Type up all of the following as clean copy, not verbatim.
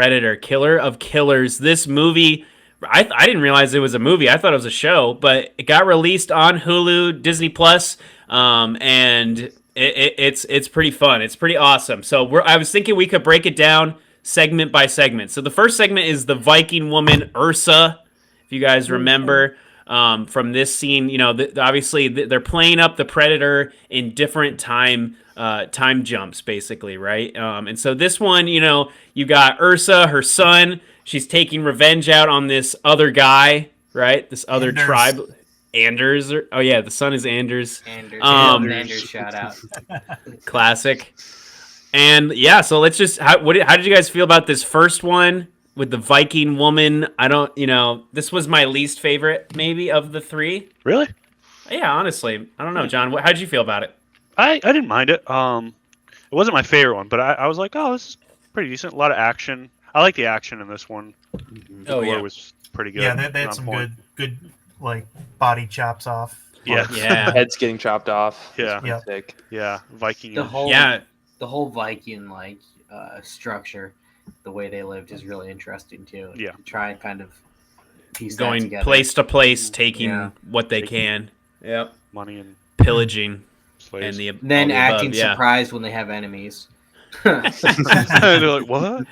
Predator, Killer of Killers. This movie, I didn't realize it was a movie. I thought it was a show, but it got released on Hulu, Disney Plus, and it's pretty fun. It's pretty awesome. So I was thinking we could break it down segment by segment. So the first segment is the Viking woman Ursa. If you guys remember from this scene, you know, obviously they're playing up the Predator in different time jumps, basically, right? And so this one, you know, you got Ursa, her son. She's taking revenge out on this other guy, right? This other Anders. tribe. Anders. Oh, yeah, the son is Anders. Anders shout out. Classic. And, yeah, so let's just... How did you guys feel about this first one with the Viking woman? This was my least favorite, maybe, of the three. Really? Yeah, honestly. I don't know, John. How did you feel about it? I didn't mind it. It wasn't my favorite one, but I was like, oh, this is pretty decent. A lot of action. I like the action in this one. The gore was pretty good. Yeah, they had some good like body chops off. Yeah, heads getting chopped off. Yeah, sick. Yeah, Viking. The whole Viking like structure, the way they lived is really interesting too. Yeah, to try and kind of piece going that together. place to place, taking what they can. Yep, money and pillaging. Slaves. And then acting surprised when they have enemies. They're like, what?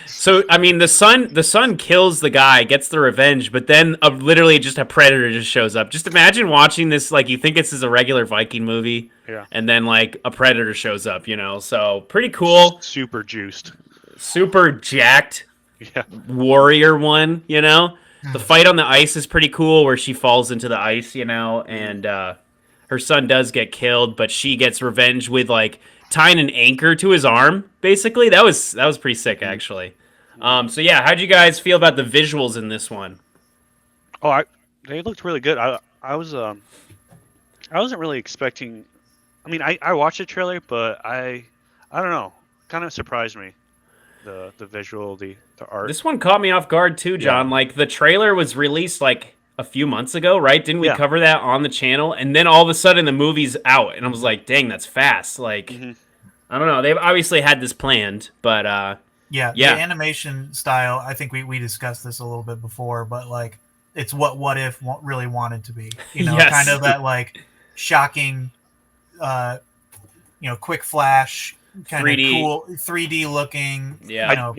So I mean, the son kills the guy, gets the revenge, but then literally just a predator just shows up. Just imagine watching this, like you think this is a regular Viking movie, and then like a predator shows up, you know. So pretty cool. Super juiced. Super jacked. Yeah. Warrior one, you know. The fight on the ice is pretty cool, where she falls into the ice, you know, and her son does get killed, but she gets revenge with like tying an anchor to his arm. Basically, that was pretty sick, actually. So yeah, how'd you guys feel about the visuals in this one? Oh, they looked really good. I wasn't really expecting. I mean, I watched the trailer, but I don't know. Kind of surprised me. The visual, the art. This one caught me off guard too, John. Yeah. Like the trailer was released like a few months ago, right? Didn't we cover that on the channel? And then all of a sudden the movie's out, and I was like, "Dang, that's fast!" Like, I don't know. They've obviously had this planned, but the animation style. I think we discussed this a little bit before, but like it's what if really wanted to be. You know, kind of that like shocking, quick flash, kind 3D. Of cool 3D looking. Yeah,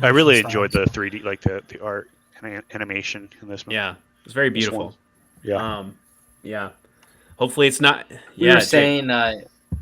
I really enjoyed the 3D, like the art and animation in this movie. Yeah, it was very beautiful. Yeah. Hopefully it's not. We were saying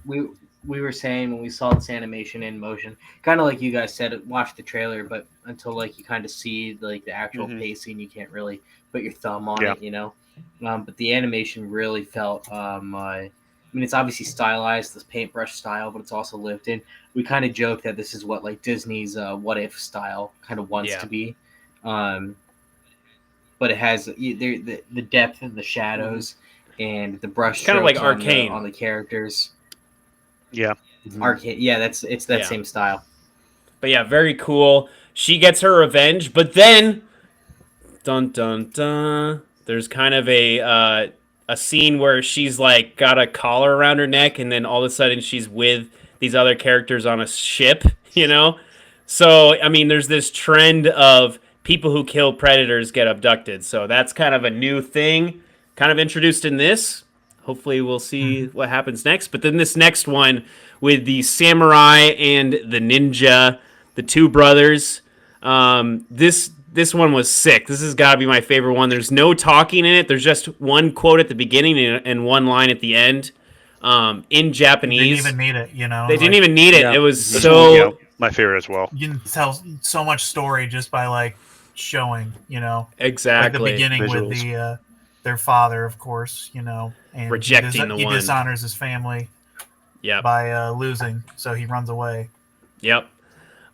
we were saying when we saw this animation in motion, kind of like you guys said, watch the trailer, but until like you kind of see like the actual pacing, you can't really put your thumb on it, you know. But the animation really felt. I mean, it's obviously stylized, this paintbrush style, but it's also lived in. We kind of joke that this is what like Disney's What If style kind of wants to be. But it has the depth and the shadows and the brush kind of like Arcane on the characters. Yeah. Arcane. Yeah, it's that same style. But yeah, very cool. She gets her revenge, but then dun dun dun, there's kind of a scene where she's like got a collar around her neck, and then all of a sudden she's with these other characters on a ship, you know? So, I mean, there's this trend of people who kill predators get abducted. So that's kind of a new thing, kind of introduced in this. Hopefully we'll see what happens next. But then this next one with the samurai and the ninja, the two brothers, this one was sick. This has got to be my favorite one. There's no talking in it. There's just one quote at the beginning and one line at the end in Japanese. They didn't even need it, you know. They didn't even need it. Yeah. It was my favorite as well. You can tell so much story just by like showing, you know. Exactly. Like the beginning visuals. with their father, of course, you know, and rejecting he dishonors his family by losing, so he runs away. Yep.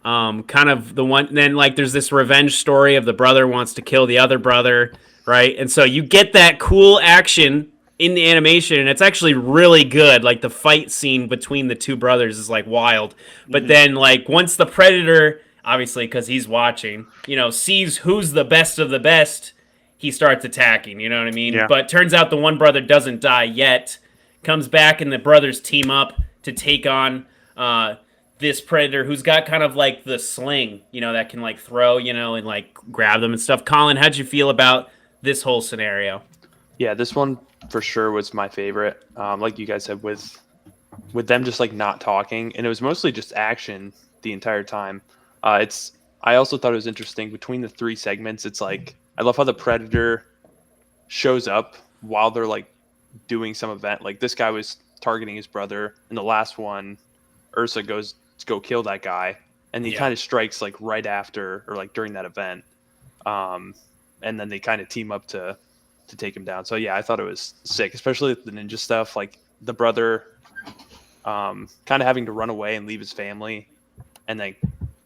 Kind of the one. Then like there's this revenge story of the brother wants to kill the other brother, right? And so you get that cool action in the animation, and it's actually really good. Like the fight scene between the two brothers is like wild. But then like once the predator, obviously because he's watching, you know, sees who's the best of the best, he starts attacking. You know what I mean? Yeah. But turns out the one brother doesn't die yet. Comes back and the brothers team up to take on this predator who's got kind of like the sling, that can like throw, and like grab them and stuff. Colin, how'd you feel about this whole scenario? Yeah, this one for sure was my favorite. Like you guys said, with them just like not talking, and it was mostly just action the entire time. I also thought it was interesting between the 3 segments. It's like I love how the predator shows up while they're like doing some event. Like this guy was targeting his brother, and the last one, Ursa goes to go kill that guy, and he kind of strikes like right after or like during that event, and then they kind of team up to take him down. So yeah, I thought it was sick, especially the ninja stuff, like the brother kind of having to run away and leave his family, and then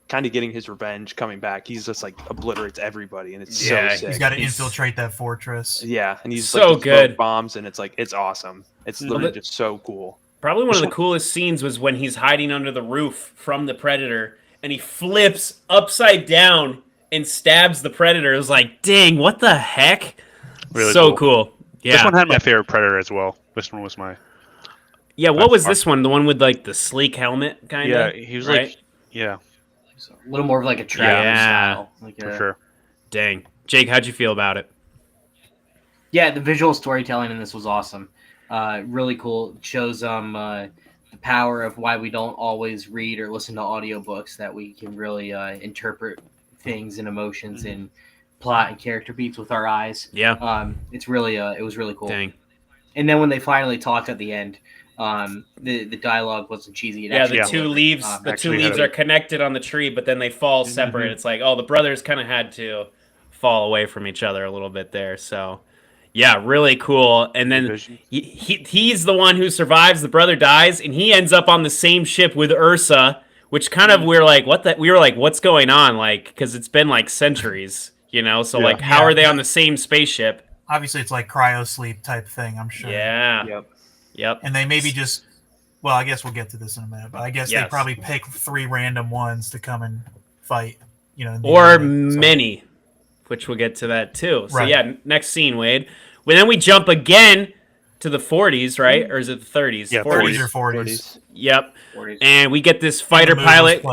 kind of getting his revenge, coming back. He's just like obliterates everybody, and it's so sick. He's got to infiltrate that fortress. Yeah, and he's so like, good bombs, and it's like it's awesome. It's literally just so cool. Probably one of the coolest scenes was when he's hiding under the roof from the predator, and he flips upside down and stabs the predator. It was like, dang, what the heck? Really so cool. Yeah. This one had my favorite predator as well. This one was my... Yeah, what was this one? The one with like the sleek helmet, kind of? Yeah, he was right? like... Yeah. So a little more of like a traveler style. Like for sure. Dang. Jake, how'd you feel about it? Yeah, the visual storytelling in this was awesome. Really cool. It shows the power of why we don't always read or listen to audiobooks, that we can really interpret things and emotions and plot and character beats with our eyes. Yeah. It's really it was really cool. Dang. And then when they finally talked at the end, the dialogue wasn't cheesy. The two leaves are connected on the tree, but then they fall separate. It's like, the brothers kind of had to fall away from each other a little bit there. So yeah, really cool. And then he's the one who survives. The brother dies, and he ends up on the same ship with Ursa, which kind of we were like, what's going on? Like, because it's been like centuries, So like, how are they on the same spaceship? Obviously, it's like cryo sleep type thing, I'm sure. Yeah. Yep. And they maybe just, well, I guess we'll get to this in a minute, but I guess they probably pick 3 random ones to come and fight, or many, which we'll get to that too. So yeah, next scene, Wade. Well, then we jump again to the 40s, right? Or is it the 30s? Yeah, 40s or 40s. Yep. 40s. And we get this fighter pilot.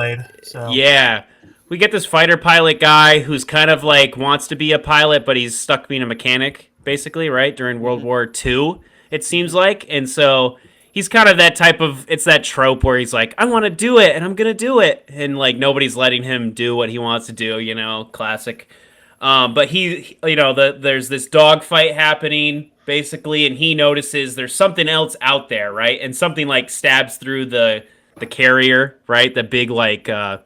Yeah. We get this fighter pilot guy who's kind of like wants to be a pilot, but he's stuck being a mechanic, basically, right? During World War II, it seems like. And so he's kind of that type of, it's that trope where he's like, I want to do it, and I'm going to do it. And like nobody's letting him do what he wants to do, classic. But he, there's this dogfight happening, basically, and he notices there's something else out there, right? And something like stabs through the carrier, right? The big like I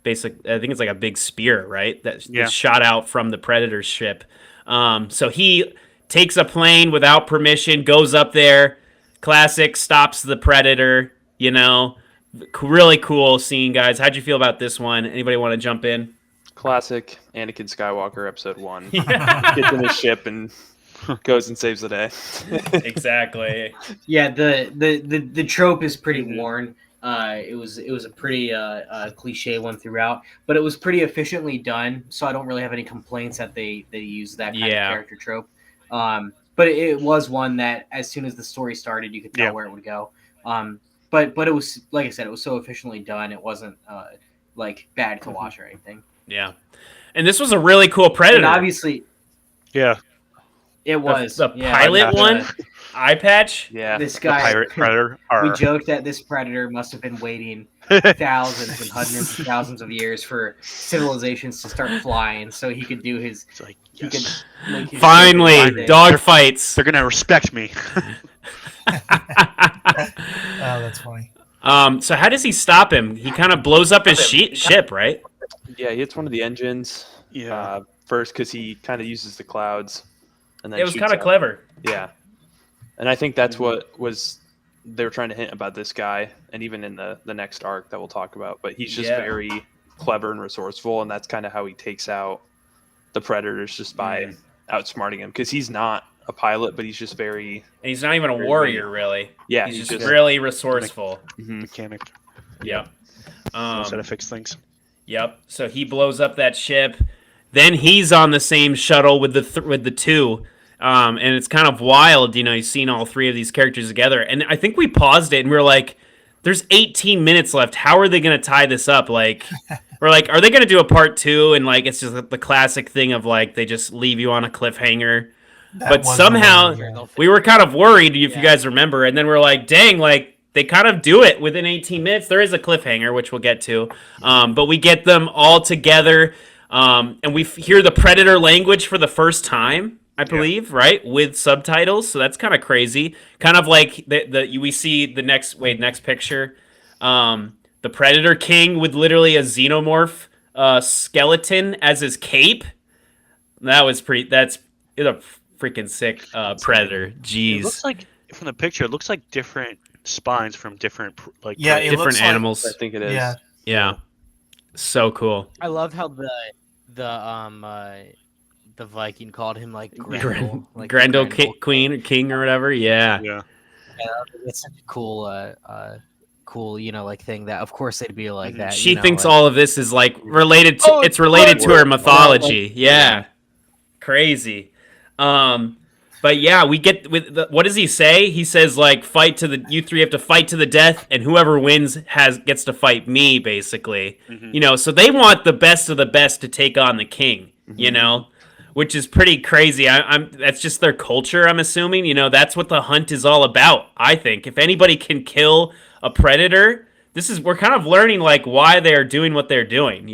think it's like a big spear, right? That's shot out from the Predator's ship. So he takes a plane without permission, goes up there, classic, stops the Predator. Really cool scene, guys. How'd you feel about this one? Anybody want to jump in? Classic Anakin Skywalker episode 1. Gets in his ship and goes and saves the day. Exactly. Yeah, the trope is pretty worn. It was a pretty cliche one throughout, but it was pretty efficiently done. So I don't really have any complaints that they use that kind of character trope. But it was one that as soon as the story started, you could tell where it would go. But it was, like I said, it was so efficiently done. It wasn't like bad to watch or anything. Yeah, and this was a really cool Predator. And obviously, it was the pilot one. Eye patch. Yeah, this guy, the pirate Predator. We joked that this Predator must have been waiting thousands and hundreds of thousands of years for civilizations to start flying, so he could do his. Like, he could make his finally dog fights. They're gonna respect me. Oh, that's funny. So how does he stop him? He kind of blows up his ship, right? Yeah, he hits one of the engines. First, because he kind of uses the clouds, and then it was kind of clever. Yeah, and I think that's what was they were trying to hint about this guy, and even in the next arc that we'll talk about. But he's just very clever and resourceful, and that's kind of how he takes out the Predators, just by outsmarting him, because he's not a pilot, but he's just very. And he's not even a warrior, really. Yeah, he's just really resourceful. Mechanic. Yeah. Knows how to fix things. Yep. So he blows up that ship. Then he's on the same shuttle with the two. And it's kind of wild, you've seen all 3 of these characters together. And I think we paused it and we were like, there's 18 minutes left. How are they going to tie this up? Like, or like, are they going to do a part 2? And like, it's just the classic thing of like, they just leave you on a cliffhanger. But somehow we were kind of worried, if you guys remember, and then we're like, dang, like they kind of do it within 18 minutes. There is a cliffhanger, which we'll get to, but we get them all together, and we hear the Predator language for the first time, I believe, right, with subtitles. So that's kind of crazy. Kind of like we see the next picture, the Predator King with literally a xenomorph skeleton as his cape. That was pretty. That's a freaking sick Predator. Jeez. It looks like from the picture, it looks like different spines from different different animals. I think it is. Yeah. So cool. I love how the Viking called him like Grendel, Grendel Queen or King or whatever. Yeah. It's such a cool cool, like thing that of course they'd be like that. She thinks all of this is like related to it's related to her mythology. Yeah. Crazy. But yeah, we get with what does he say? He says like you three have to fight to the death, and whoever wins gets to fight me, basically. So they want the best of the best to take on the king, which is pretty crazy. That's just their culture, I'm assuming. That's what the hunt is all about. I think if anybody can kill a predator, we're kind of learning like why they're doing what they're doing.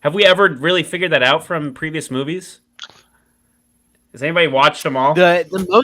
Have we ever really figured that out from previous movies? Has anybody watched them all? The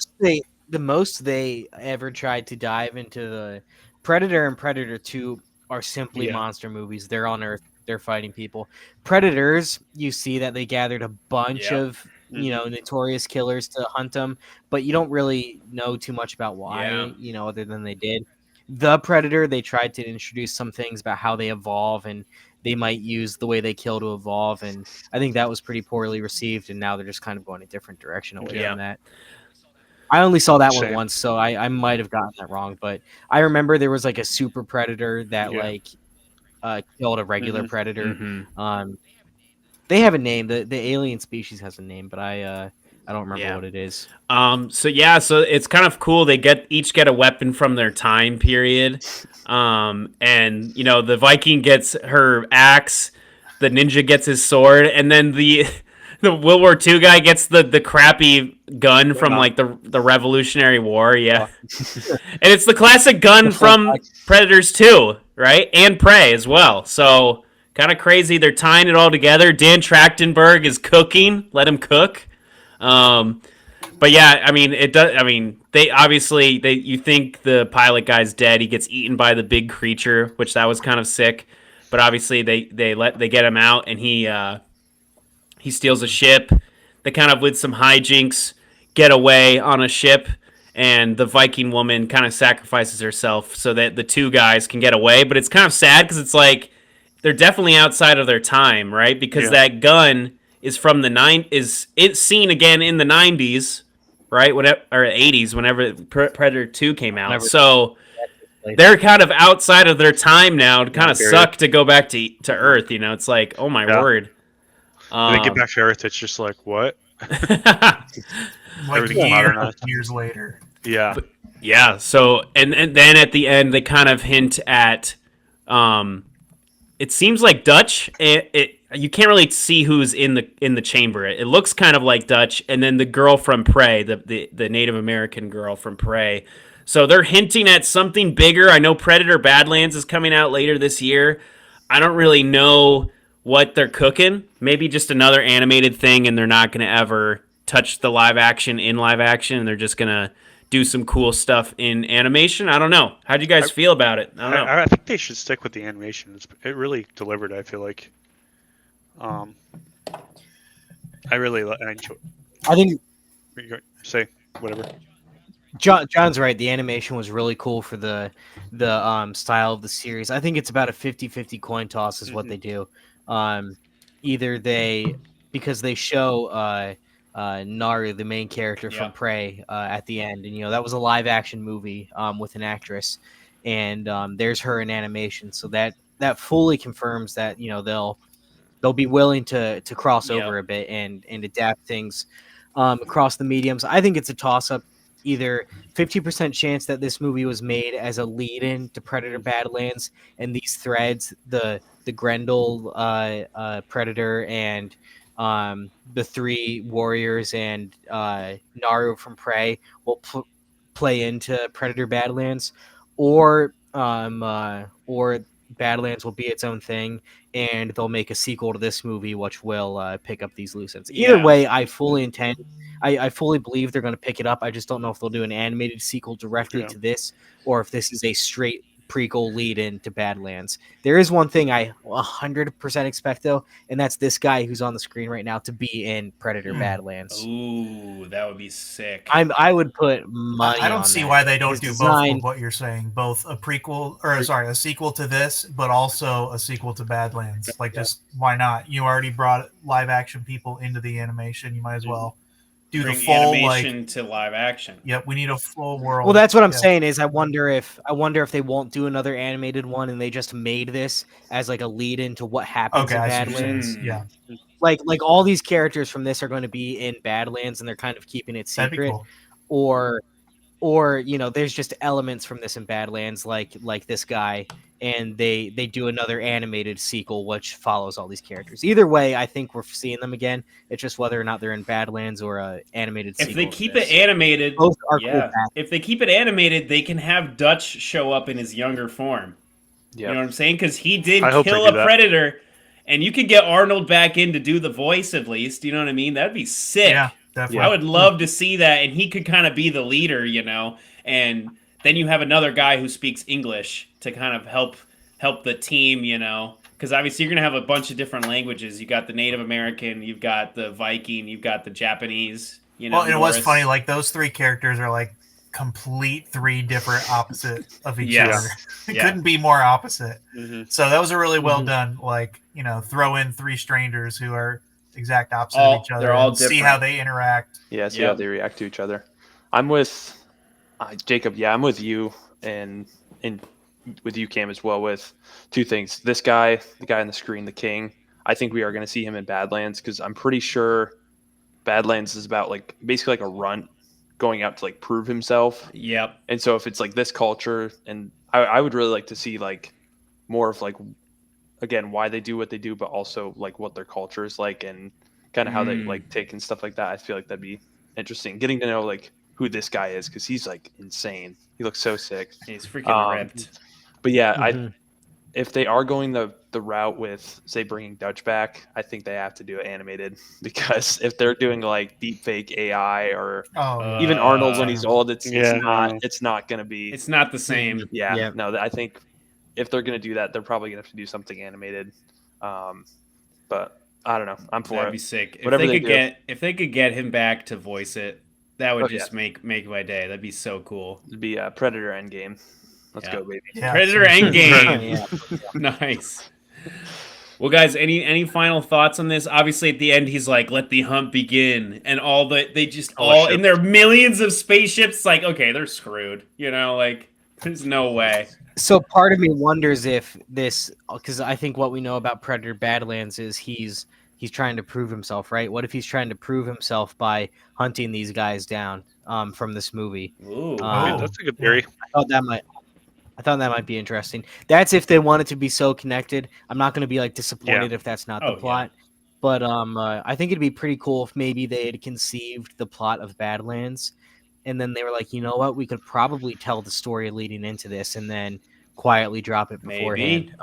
most they ever tried to dive into the Predator and Predator 2 are simply monster movies. They're on Earth. They're fighting people. Predators, you see that they gathered a bunch of notorious killers to hunt them, but you don't really know too much about why, other than they did. The Predator, they tried to introduce some things about how they evolve and they might use the way they kill to evolve, and I think that was pretty poorly received, and now they're just kind of going a different direction away from that. I only saw that one once, so I might have gotten that wrong, but I remember there was like a super predator that killed a regular predator. They have a name. The alien species has a name, but I don't remember what it is. So it's kind of cool. They each get a weapon from their time period. And the Viking gets her axe, the ninja gets his sword, and then the World War II guy gets the crappy gun from like the Revolutionary War. Yeah. And it's the classic gun from Predators 2, right? And Prey as well. So kind of crazy. They're tying it all together. Dan Trachtenberg is cooking. Let him cook. But yeah, I mean, it does. I mean, you think the pilot guy's dead. He gets eaten by the big creature, which that was kind of sick. But obviously, they get him out, and he steals a ship. They kind of, with some hijinks, get away on a ship, and the Viking woman kind of sacrifices herself so that the two guys can get away. But it's kind of sad because it's like they're definitely outside of their time, right? Because that gun is from it's seen again in the 90s, right? Or 80s, whenever Predator 2 came out. So they're kind of outside of their time now. It kind of suck to go back to Earth. It's like, oh my word. When they get back to Earth, it's just like, what? Everything years later. Yeah. So and then at the end they kind of hint at it seems like Dutch. You can't really see who's in the chamber. It looks kind of like Dutch, and then the girl from Prey, the Native American girl from Prey. So they're hinting at something bigger. I know Predator Badlands is coming out later this year. I don't really know what they're cooking. Maybe just another animated thing, and they're not going to ever touch the live action, and they're just going to do some cool stuff in animation. I don't know. How do you guys feel about it? I don't know. I think they should stick with the animation. It really delivered, I feel like. I enjoy. I think. Say whatever. John's right. The animation was really cool for the style of the series. I think it's about a 50-50 coin toss is what they do. Either because they show Naru, the main character from Prey, at the end, and that was a live action movie with an actress, and there's her in animation, so that fully confirms that they'll be willing to cross over a bit and adapt things across the mediums. I think it's a toss up. either 50% chance that this movie was made as a lead-in to Predator Badlands, and these threads, the Grendel Predator and the three warriors and Naru from Prey will play into Predator Badlands, or Badlands will be its own thing, and they'll make a sequel to this movie, which will pick up these loose ends. Either way, I fully believe they're going to pick it up. I just don't know if they'll do an animated sequel directly to this, or if this is a straight prequel lead in to Badlands. There is one thing I 100% expect, though, and that's this guy who's on the screen right now to be in Predator Badlands. Ooh, that would be sick. I would put money on I don't see that. why they don't His do design- both of what you're saying, both a prequel, or sorry, a sequel to this, but also a sequel to Badlands. Like, just why not? You already brought live action people into the animation. You might as well do Bring the full animation to live action. Yep, we need a full world. Well, that's what I'm saying is I wonder if they won't do another animated one and they just made this as like a lead into what happens in I see what you're saying. Badlands. Yeah, Like all these characters from this are going to be in Badlands and they're kind of keeping it that'd be secret. cool. Or there's just elements from this in Badlands like this guy, and they do another animated sequel which follows all these characters. Either way, I think we're seeing them again. It's just whether or not they're in Badlands or a animated sequel. If they keep it animated, both are cool. If they keep it animated, they can have Dutch show up in his younger form. Yep. You know what I'm saying? Because he did kill a predator, and you could get Arnold back in to do the voice at least. You know what I mean? That'd be sick. Yeah. Definitely. I would love to see that, and he could kind of be the leader, and then you have another guy who speaks English to kind of help the team, because obviously you're going to have a bunch of different languages. You got the Native American, you've got the Viking, you've got the Japanese, Well, it was funny, like those three characters are like complete three different opposite of each other. It couldn't be more opposite. Mm-hmm. So that was a really well done, like, throw in three strangers who are exact opposite of each other. They're all different. See how they interact. Yeah, see how they react to each other. I'm with Jacob. Yeah, I'm with you and with you, Cam, as well, with two things. This guy, the guy on the screen, the king, I think we are going to see him in Badlands because I'm pretty sure Badlands is about like basically like a runt going out to like prove himself. Yep. And so if it's like this culture, and I would really like to see like more of like, again, why they do what they do, but also like what their culture is like and kind of how they like take and stuff like that. I feel like that'd be interesting. Getting to know like who this guy is, because he's like insane. He looks so sick. He's freaking ripped. But yeah, if they are going the route with, say, bringing Dutch back, I think they have to do it animated, because if they're doing like deep fake AI or even Arnold when he's old, it's not going to be. It's not the same. Yeah. No, I think if they're going to do that, they're probably going to have to do something animated. But I don't know. I'm for it. That'd be sick. If they could get him back to voice it, that would make my day. That'd be so cool. It'd be Predator Endgame. Let's go, baby. Yeah. Predator Endgame. Nice. Well, guys, any final thoughts on this? Obviously, at the end, he's like, "Let the hunt begin," and in their millions of spaceships. Like, okay, they're screwed. Like, there's no way. So part of me wonders if this, because I think what we know about Predator Badlands is he's trying to prove himself, right? What if he's trying to prove himself by hunting these guys down from this movie? Ooh, that's a good theory. I thought that might be interesting. That's if they want it to be so connected. I'm not going to be like disappointed if that's not the plot. Yeah. But I think it'd be pretty cool if maybe they had conceived the plot of Badlands, and then they were like, you know what, we could probably tell the story leading into this, and then quietly drop it beforehand.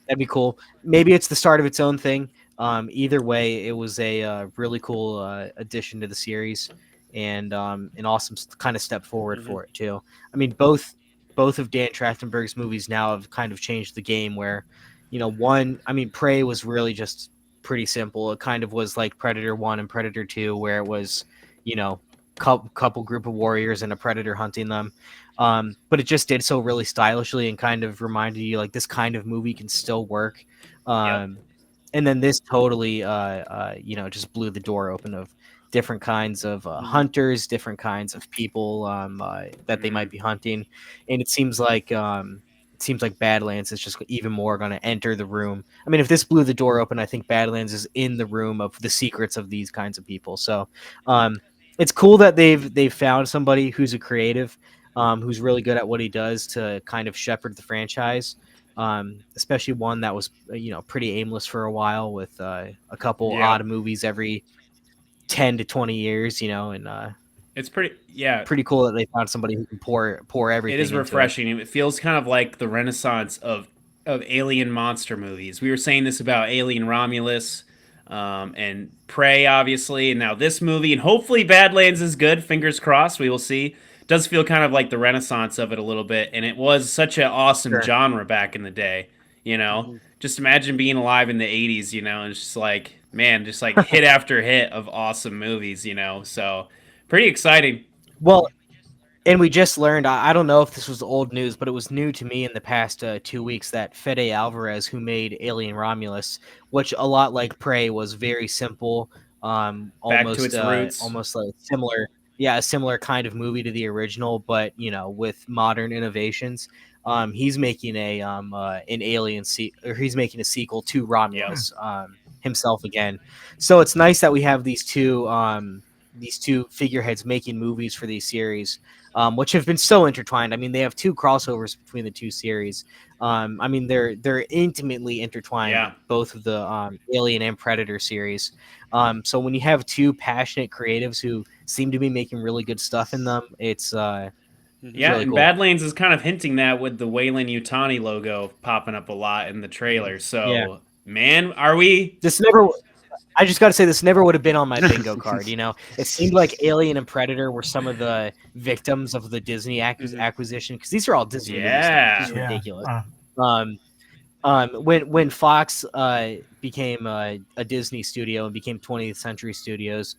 That'd be cool. Maybe it's the start of its own thing. Either way, it was a really cool addition to the series, and an awesome kind of step forward for it too. I mean, both of Dan Trachtenberg's movies now have kind of changed the game where, Prey was really just pretty simple. It kind of was like Predator 1 and Predator 2, where it was, couple group of warriors and a predator hunting them. But it just did so really stylishly and kind of reminded you like this kind of movie can still work. And then this totally, just blew the door open of different kinds of hunters, different kinds of people that they might be hunting, and it seems like Badlands is just even more going to enter the room. I mean, if this blew the door open, I think Badlands is in the room of the secrets of these kinds of people. So it's cool that they've found somebody who's a creative, who's really good at what he does to kind of shepherd the franchise. Especially one that was pretty aimless for a while with a couple odd movies every 10 to 20 years, and it's pretty cool that they found somebody who can pour everything it is into refreshing. It feels kind of like the renaissance of alien monster movies. We were saying this about Alien Romulus, and Prey, obviously, and now this movie, and hopefully Badlands is good. Fingers crossed. We will see. It does feel kind of like the renaissance of it a little bit, and it was such an awesome genre back in the day. Just imagine being alive in the '80s. And it's just like, man, just like hit after hit of awesome movies. So pretty exciting. Well, and we just learned, I don't know if this was old news, but it was new to me in the past 2 weeks that Fede Alvarez, who made Alien Romulus, which a lot like Prey was very simple, Back to its roots. almost like a similar kind of movie to the original, but with modern innovations. He's making he's making a sequel to Romulus himself again. So it's nice that we have these two figureheads making movies for these series, which have been so intertwined. I mean, they have 2 crossovers between the 2 series. I mean, they're intimately intertwined, both of the Alien and Predator series. So when you have 2 passionate creatives who seem to be making really good stuff in them, it's really and cool. Badlands is kind of hinting that with the Weyland Yutani logo popping up a lot in the trailer. So, man, are we? I just got to say, this never would have been on my bingo card. It seemed like Alien and Predator were some of the victims of the Disney acquisition, because these are all Disney movies. It's ridiculous. When Fox became a Disney studio and became 20th Century Studios,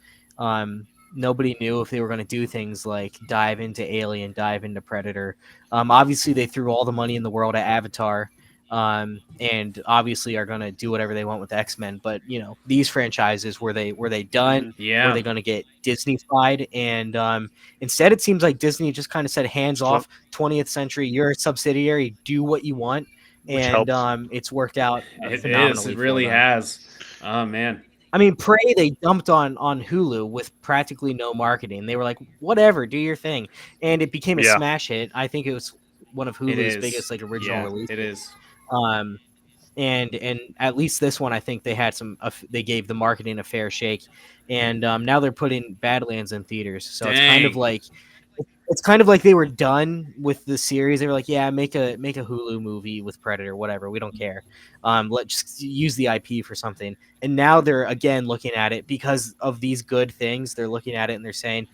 nobody knew if they were going to do things like dive into Alien, dive into Predator. Obviously, they threw all the money in the world at Avatar. And obviously are going to do whatever they want with X-Men, but these franchises, were they done? Were they going to get Disney-fied? And instead, it seems like Disney just kind of said, hands off, 20th Century, you're a subsidiary, do what you want. And it's worked out phenomenally. It really has. Oh man. I mean, Prey, they dumped on Hulu with practically no marketing. They were like, whatever, do your thing. And it became a smash hit. I think it was one of Hulu's biggest original releases. It is. And at least this one, I think they had they gave the marketing a fair shake, and now they're putting Badlands in theaters. So it's kind of like they were done with the series. They were like, yeah, make a Hulu movie with Predator, whatever. We don't care. Let's just use the IP for something. And now they're again looking at it because of these good things. They're looking at it and they're saying,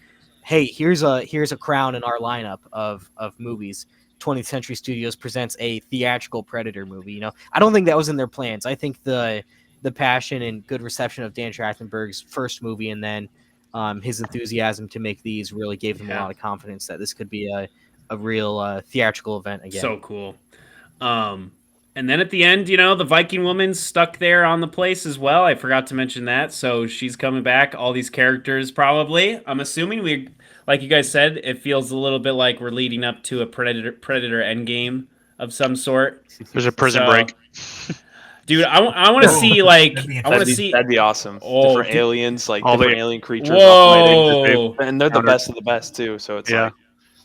hey, here's a crown in our lineup of movies. 20th Century Studios presents a theatrical Predator movie. I don't think that was in their plans. I think the passion and good reception of Dan Trachtenberg's first movie, and then his enthusiasm to make these, really gave them a lot of confidence that this could be a real theatrical event again. So cool. And then at the end, the Viking woman's stuck there on the place as well. I forgot to mention that. So she's coming back. All these characters, probably. I'm assuming like you guys said, it feels a little bit like we're leading up to a Predator Endgame of some sort. There's a prison break. Dude, I want to see that'd be awesome. Different aliens, different alien creatures. Whoa! And they're the best of the best too. So it's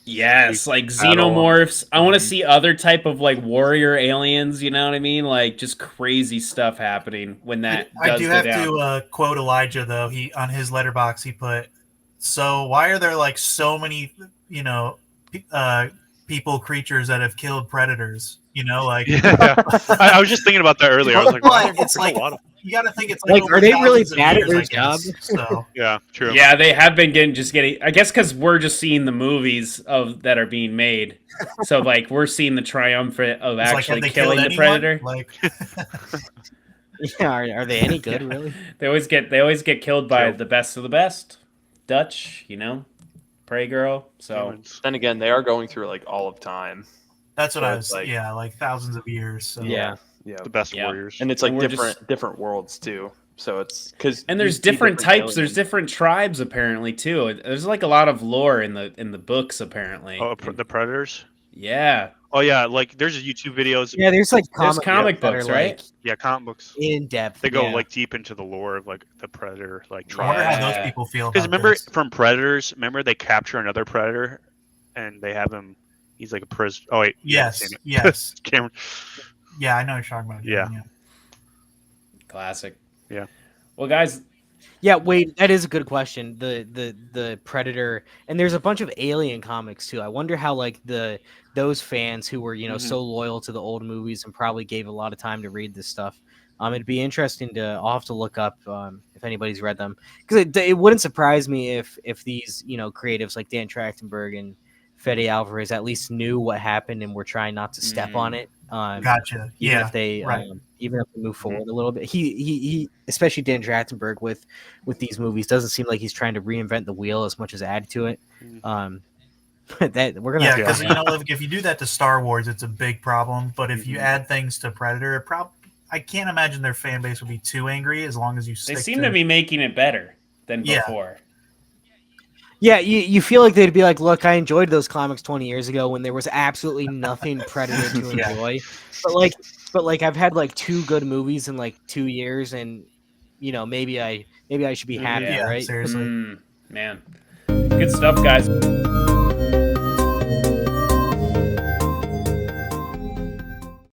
yes, like xenomorphs. I want to see other type of warrior aliens. You know what I mean? Like just crazy stuff happening when that. I do have to quote Elijah though. He on his letterbox he put, so why are there so many people, creatures that have killed predators? I was just thinking about that earlier. I was like, wow, it's a lot of... you got to think it's are they really bad at their job? So yeah, true. Yeah, they have been getting. I guess because we're just seeing the movies that are being made, so we're seeing the triumphant of actually killing the predator. Are they any good? Really? They always get killed by the best of the best. Dutch, Prey girl. So then again, they are going through all of time. That's what I was thousands of years. So. Yeah, the best warriors, and it's different worlds too. So it's and there's different types. Aliens. There's different tribes apparently too. There's a lot of lore in the books apparently. Oh, the predators. Yeah. Oh yeah, like there's YouTube videos. Yeah, there's like comic that books, are, right? Yeah, comic books. In depth. They go like deep into the lore of like the Predator, like I wonder tribes. how those people feel Because about remember this. from Predators, remember they capture another Predator, and they have him. He's like a prisoner. Oh wait, yes, yes. Cameron. Yeah, I know what you're talking about. Yeah. Classic. Yeah. Well, guys. Yeah, wait, that is a good question. The Predator, and there's a bunch of Alien comics too. I wonder how like those fans who were so loyal to the old movies and probably gave a lot of time to read this stuff. It'd be interesting to. I'll have to look up if anybody's read them, because it wouldn't surprise me if these creatives like Dan Trachtenberg and Fede Alvarez at least knew what happened and were trying not to step on it. Gotcha. Even if they move forward a little bit, he especially Dan Trachtenberg with these movies doesn't seem like he's trying to reinvent the wheel as much as add to it. That we're gonna because if you do that to Star Wars, it's a big problem. But if you add things to Predator, I can't imagine their fan base would be too angry as long as you stick. They seem to be making it better than before. Yeah, you feel like they'd be like, look, I enjoyed those comics 20 years ago when there was absolutely nothing Predator to enjoy. But I've had like 2 good movies in like 2 years, and maybe I should be happy, right? Seriously. Man. Good stuff, guys.